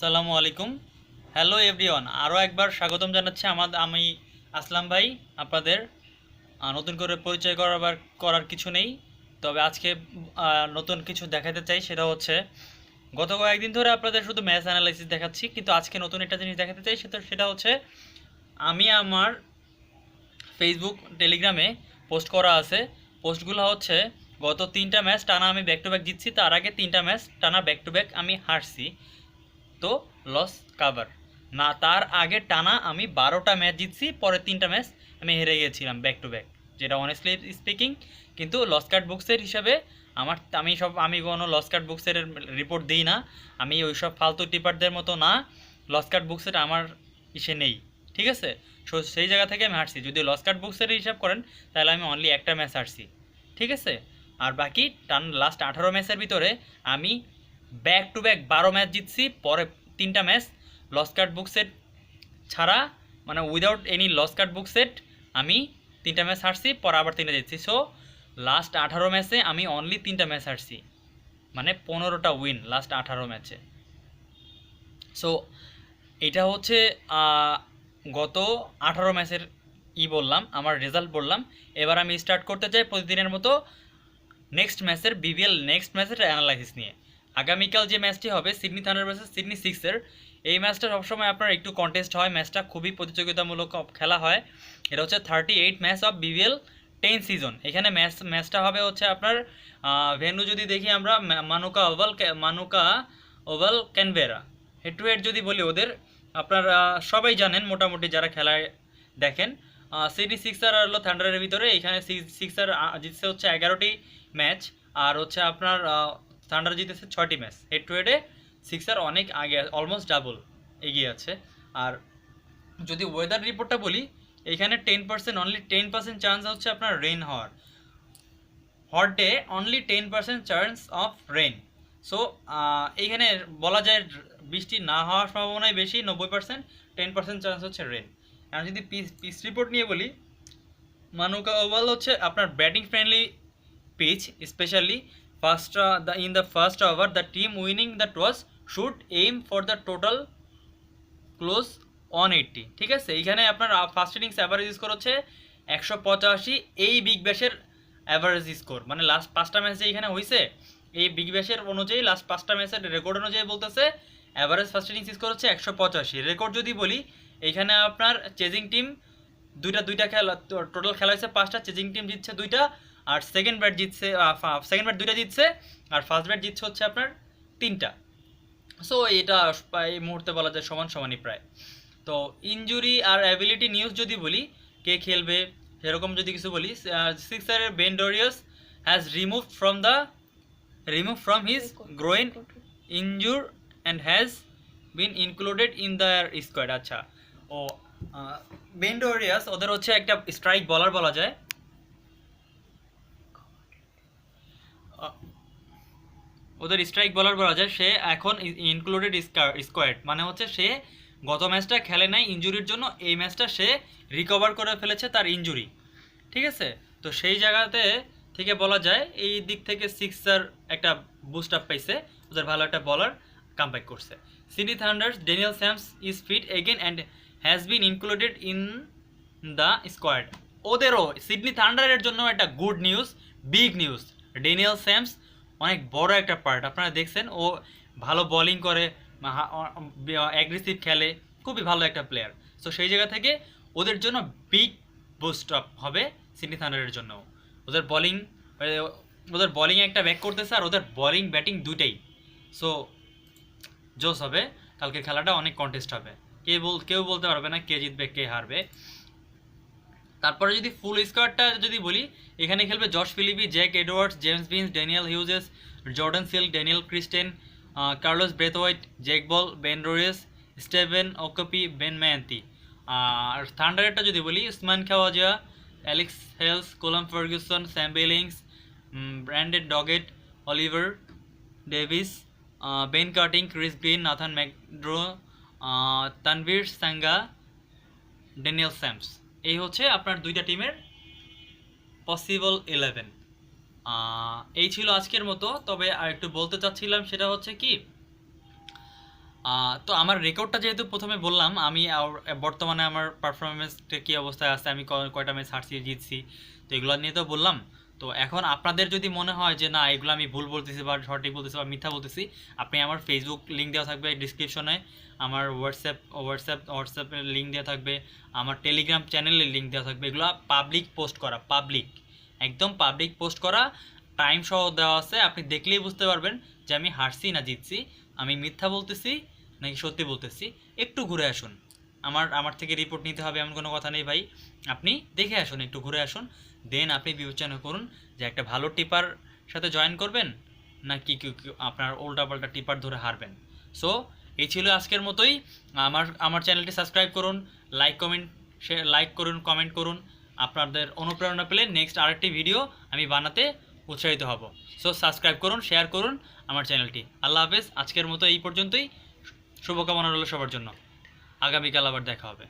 আসসালামু আলাইকুম। Hello everyone, আরও একবার স্বাগতম জানাচ্ছি। আমি আসলাম ভাই আপনাদের। নতুন করে পরিচয় করার কিছু নেই, তবে আজকে নতুন কিছু দেখাতে চাই। সেটা হচ্ছে গত কয়েকদিন ধরে আপনাদের শুধু ম্যাথ অ্যানালাইসিস দেখাচ্ছি, কিন্তু আজকে নতুন একটা জিনিস দেখাতে চাই। সেটা হচ্ছে আমি আমার ফেসবুক টেলিগ্রামে পোস্ট করা আছে। পোস্টগুলো হচ্ছে গত 3টা ম্যাচ টানা আমি ব্যাক টু ব্যাক জিতছি, তার আগে 3টা ম্যাচ টানা ব্যাক টু ব্যাক আমি হারছি। তো লস কাভার না, তার আগে টানা আমি 12টা ম্যাচ জিতছি, পরে 3টা ম্যাচ আমি হেরে গিয়েছিলাম ব্যাক টু ব্যাক, যেটা অনেস্টলি স্পিকিং। কিন্তু লস কার্ড বুকসের হিসাবে আমি কোনো লস কার্ড বুকসের রিপোর্ট দিই না। আমি ওই সব ফালতু টিপারদের মতো না। লস কার্ড বুকসের আমার ইসে নেই, ঠিক আছে। সো সেই জায়গা থেকে আমি হারছি। যদি লস কার্ড বুকসের হিসাব করেন তাহলে আমি অনলি একটা ম্যাচ হারছি, ঠিক আছে। আর বাকি লাস্ট 18 ম্যাচের ভিতরে আমি ব্যাক টু ব্যাক 12 ম্যাচ জিতছি, পরে 3টা ম্যাচ লস কার্ড বুক সেট ছাড়া, মানে উইদাউট এনি লস কার্ড বুক সেট আমি 3টা ম্যাচ হারছি, পরে আবার 3টা জিতছি। সো লাস্ট 18 ম্যাচে আমি অনলি 3টা ম্যাচ হারছি, মানে 15টা উইন লাস্ট 18 ম্যাচে। সো এটা হচ্ছে গত 18 ম্যাচের বললাম, আমার রেজাল্ট বললাম। এবার আমি স্টার্ট করতে চাই প্রতিদিনের মতো নেক্সট ম্যাচের অ্যানালাইসিস নিয়ে। আগামীকাল যে ম্যাচটি হবে সিডনি থান্ডার ভার্সেস সিডনি সিক্সের, এই ম্যাচটা সবসময় আপনার একটু কন্টেস্ট হয়। ম্যাচটা খুবই প্রতিযোগিতামূলক খেলা হয়। এটা হচ্ছে 38 ম্যাচ অফ বিবিএল 10 সিজন। এখানে ম্যাচটা হবে হচ্ছে আপনার ভেন্যু যদি দেখি আমরা মানুকা oval Canberra. Head to head যদি বলি ওদের, আপনারা সবাই জানেন মোটামুটি যারা খেলায় দেখেন। সিডনি সিক্সার আর হলো থান্ডারের ভিতরে, এখানে সিক্সার জিতছে হচ্ছে 11টি ম্যাচ, আর হচ্ছে আপনার থান্ডার জিতেছে 6টি ম্যাচ। হেড টু হেডে সিক্সার অনেক আগে, অলমোস্ট ডাবল এগিয়ে আছে। আর যদি ওয়েদার রিপোর্টটা বলি, এখানে 10%, অনলি 10% চান্স হচ্ছে আপনার রেইন হওয়ার। Hot day only 10% chance of rain. So এইখানে বলা যায় বৃষ্টি না হওয়ার সম্ভাবনাই বেশি 90%, 10% চান্স হচ্ছে রেন। আর যদি পিচ রিপোর্ট নিয়ে বলি, মানুকা ওভাল হচ্ছে আপনার batting friendly pitch, specially in the first over the team winning the toss should aim for the total close 180, ঠিক আছে। এইখানে আপনার ফার্স্ট ইনিংস অ্যাভারেজ স্কোর হচ্ছে 185। এই বিগ ব্যাশের অ্যাভারেজ স্কোর, মানে লাস্ট 5টা ম্যাচ যে এখানে হয়েছে, এই বিগ ব্যাশের অনুযায়ী লাস্ট 5টা ম্যাচের রেকর্ড অনুযায়ী বলতেছে অ্যাভারেজ ফার্স্ট ইনিংস স্কোর হচ্ছে 185। রেকর্ড যদি বলি, এইখানে আপনার চেজিং টিম দুইটা খেলা, টোটাল খেলা হয়েছে 5টা, চেজিং টিম জিতছে 2টা, আর সেকেন্ড ব্যাট 2টা জিতছে, আর ফার্স্ট ব্যাট জিতছে হচ্ছে আপনার 3টা। সো এটা এই মুহূর্তে বলা যায় সমান সমানই প্রায়। তো ইনজুরি আর অ্যাবিলিটি নিউজ যদি বলি, কে খেলবে সেরকম যদি কিছু বলি, সিক্সারের Ben Dwarshuis has remove from his groin injury and has been included in the squad. আচ্ছা, ও বেন ডরিয়াস ওদের হচ্ছে একটা স্ট্রাইক বলার বলা যায়। ওদের স্ট্রাইক বলার বলা যায়, সে এখন ইনক্লুডেড স্কোয়াড, মানে হচ্ছে সে গত ম্যাচটা খেলে নাই ইনজুরির জন্য, এই ম্যাচটা সে রিকভার করে ফেলেছে তার ইনজুরি, ঠিক আছে। তো সেই জায়গাতে থেকে বলা যায় এই দিক থেকে সিক্সার একটা বুস্ট আপ পাইছে, ওদের ভালো একটা বলার কামব্যাক করছে। Sydney Thunders Daniel Sams is fit again and has been included in the squad. ওদেরও সিডনি থান্ডারের জন্য একটা good news, big news. Daniel Sams অনেক বড় একটা পার্ট, আপনারা দেখছেন ও ভালো বোলিং করে, অ্যাগ্রেসিভ খেলে, খুবই ভালো একটা প্লেয়ার। সো সেই জায়গা থেকে ওদের জন্য বিগ বুস্ট আপ হবে সিডনি থান্ডারের জন্য। ওদের বোলিং ওদের বোলিংয়ে একটা ব্যাক করতেছে, আর ওদের বোলিং ব্যাটিং দুইটাই সো জোস হবে। কালকের খেলাটা অনেক কন্টেস্ট হবে, কেউ বলতে পারবে না কে জিতবে কে হারবে। তারপরে যদি ফুল স্কোয়াডটা যদি বলি, এখানে খেলবে Josh Philippe, Jack Edwards, James Vince, Daniel Hughes, Jordan Silk, Daniel Christian, Carlos Brathwaite, Jack Ball, Ben রোয়েস, স্টেভেন ওকপি, বেন ম্যান্তি। আর থান্ডারেরটা যদি বলি, Usman Khawaja, Alex Hales, Callum Ferguson, Sam Billings, Brendan Doggett, Oliver Davies, Ben Cutting, Chris Green, Nathan McAndrew, Tanveer Sangha, Daniel Sams. এই হচ্ছে আপনার দুইটা টিমের পসিবল 11। এই ছিল আজকের মতো। তবে আর একটু বলতে চাচ্ছিলাম, সেটা হচ্ছে কি, তো আমার রেকর্ডটা যেহেতু প্রথমে বললাম, আমি বর্তমানে আমার পারফরমেন্সটা কী অবস্থায় আছে, আমি কয়টা ম্যাচ হারছি জিতছি, তো এগুলো নিয়ে তো বললাম। তো এখন আপনাদের যদি মনে হয় যে না এগুলো আমি ভুল বলতেছি বা সঠিক বলতেছি বা মিথ্যা বলতেছি, আপনি আমার ফেসবুক লিঙ্ক দেওয়া থাকবে ডিসক্রিপশনে, আমার হোয়াটসঅ্যাপের লিঙ্ক দেওয়া থাকবে, আমার টেলিগ্রাম চ্যানেলের লিঙ্ক দেওয়া থাকবে। এগুলো পাবলিক পোস্ট করা, পাবলিক, একদম পাবলিক পোস্ট করা, টাইম সহ দেওয়া আছে। আপনি দেখলেই বুঝতে পারবেন যে আমি হারছি না জিতছি, আমি মিথ্যা বলতেছি নাকি সত্যি বলতেছি। একটু ঘুরে আসুন, আমার থেকে রিপোর্ট নিতে হবে এমন কোনো কথা নেই ভাই। আপনি দেখে আসুন, একটু ঘুরে আসুন, দেন আপনি বিবেচনা করুন যে একটা ভালো টিপার সাথে জয়েন করবেন নাকি আপনার উল্টাপাল্টা টিপার ধরে হারবেন। সো এই ছিল আজকের মতোই। আমার চ্যানেলটি সাবস্ক্রাইব করুন, লাইক করুন, কমেন্ট করুন। আপনাদের অনুপ্রেরণা পেলে নেক্সট আরেকটি ভিডিও আমি বানাতে উৎসাহিত হব। সো সাবস্ক্রাইব করুন, শেয়ার করুন আমার চ্যানেলটি। আল্লাহ হাফেজ, আজকের মতো এই পর্যন্তই। শুভকামনা রইল সবার জন্য, আগামীকাল আবার দেখা হবে।